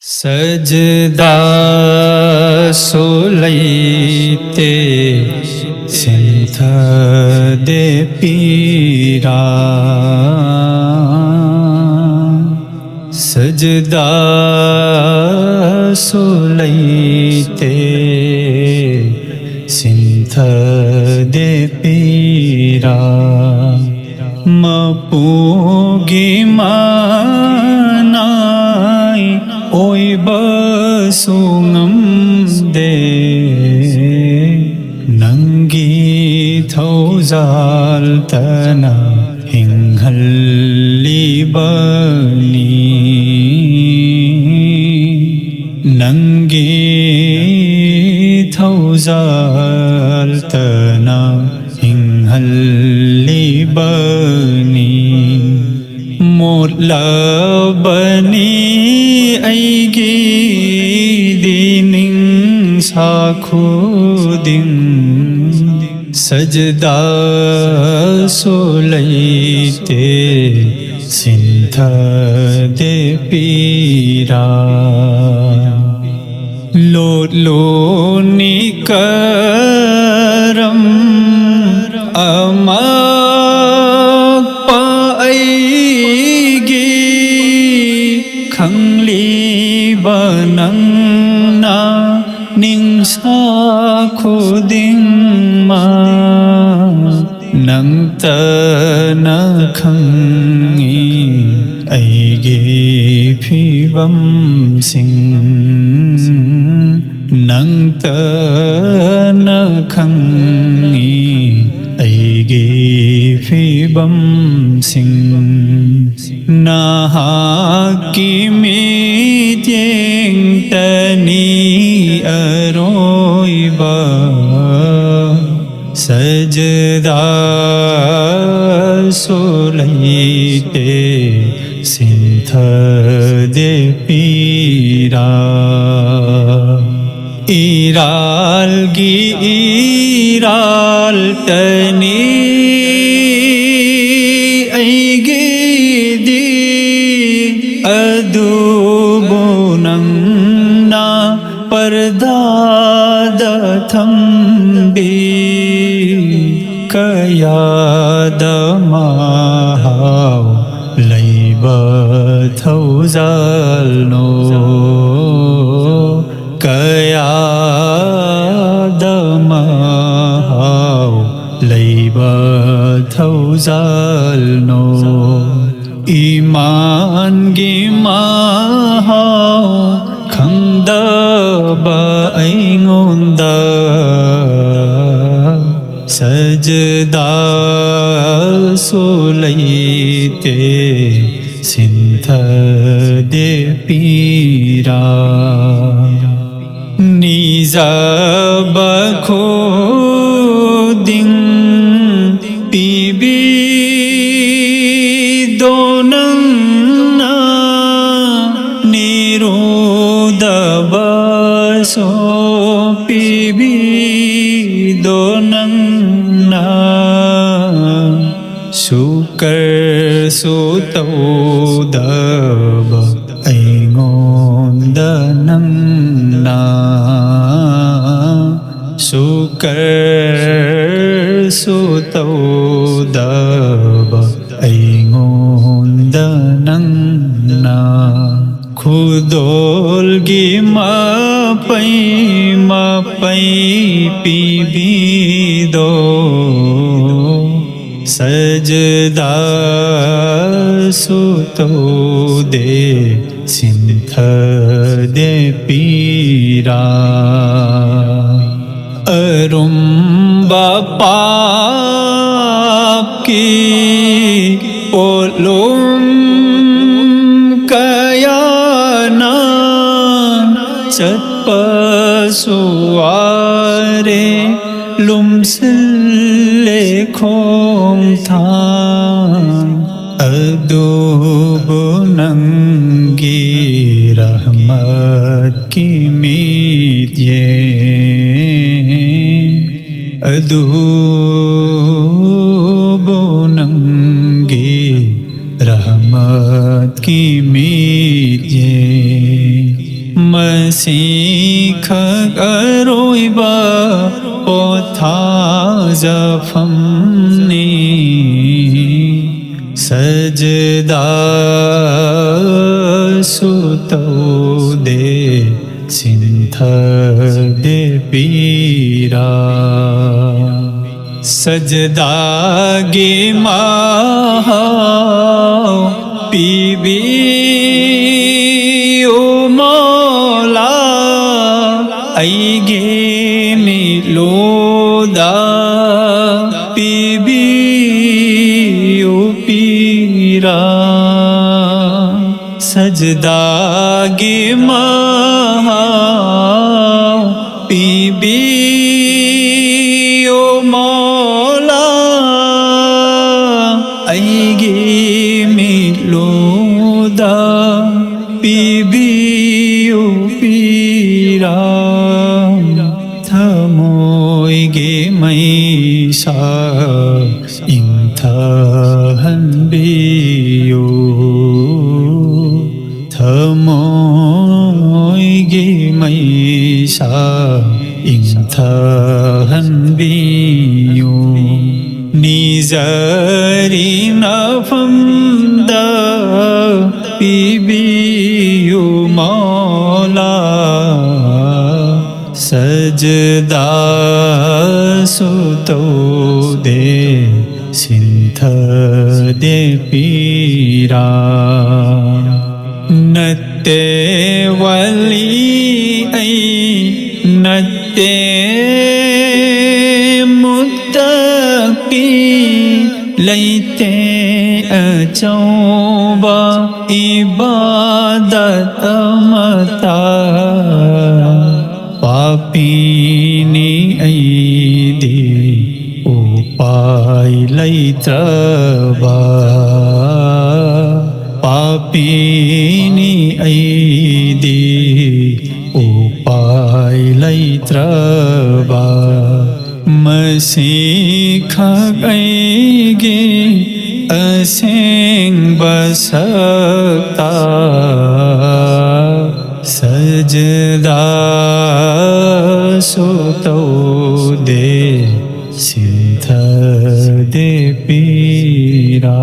सजदा सोलैते सिंथ दे पीरा सजदा सोलैते सिंथ दे पीरा मपूगी मानाई ओय बसुंगम दे नंगी थौजाल तना हिंगल्ली बनी नंगी थौजाल तना हिंगल्ली बनी मोला बनी ऐगी दिनिंग साखुदिंग सजदा सोलैते सिंथ दे पीरा लोलो निकरम अमा खंगली बनंगना निंसा खुदिंग मा नंगत न खंगी ऐगे फिवम सिंग नंगत न खंगी ऐगे फिवम सिंग नाहाकी मीत्यें तनी अरोइबा सजदा सोलैते सिंथ दे पीरा इरालगी इराल तनी अदुबुनंगना परदादथंबी कयादमाहाव लैबथौजालनो कयादमाहाव लैबथौजालनो ईमान गिमाहाव खंगदबा ऐंगोंदा सजदा सोलैते सिंथ दे पीरा निजब खोदिंग पीबी दोनंगना निरोदबसो पीबी दोनंगना शुकर सुतौदब ऐंगोंदनंगना शुकर सुतौदब ऐंगोंदनंगना खुदोलगी मपै पीबीदो सजदा सुतो दे सिंथ दे पीरा अरुम्बा पाप की पोलुम कयाना चतपसुआरे लुमसिले खोंगथां अदुबुनंगी रहमत की मीदिये अदुबुनंगी रहमत की मीदिये मसीख अरोइबा पोथा जफमनी सजदा सुतो दे सिंथ दे पीरा सजदा गे महा पीबी ओ मौला आईगे मिलोदा पीबी ओ पीरा सजदा गे महा पीबी ओ मौला आईगे मिलोदा पीबी ओ पीरा थमोइगे मैसा इंथ हनबियो थमोइगे मैसा इंथ हनबियो निजरी नफमद पीबियो मौला सजदा सुतो दे सिंथ दे पीरा नत्ते वली ऐ नत्ते मुत्तकी लैते अचौबा इबादत मता पापीनी ऐदी उपाय लैत्रबा पापीनी ऐदी उपाय लैत्रबा मसीख गईगे असेंग बसता सजदा सुतो दे सिंथ दे पीरा।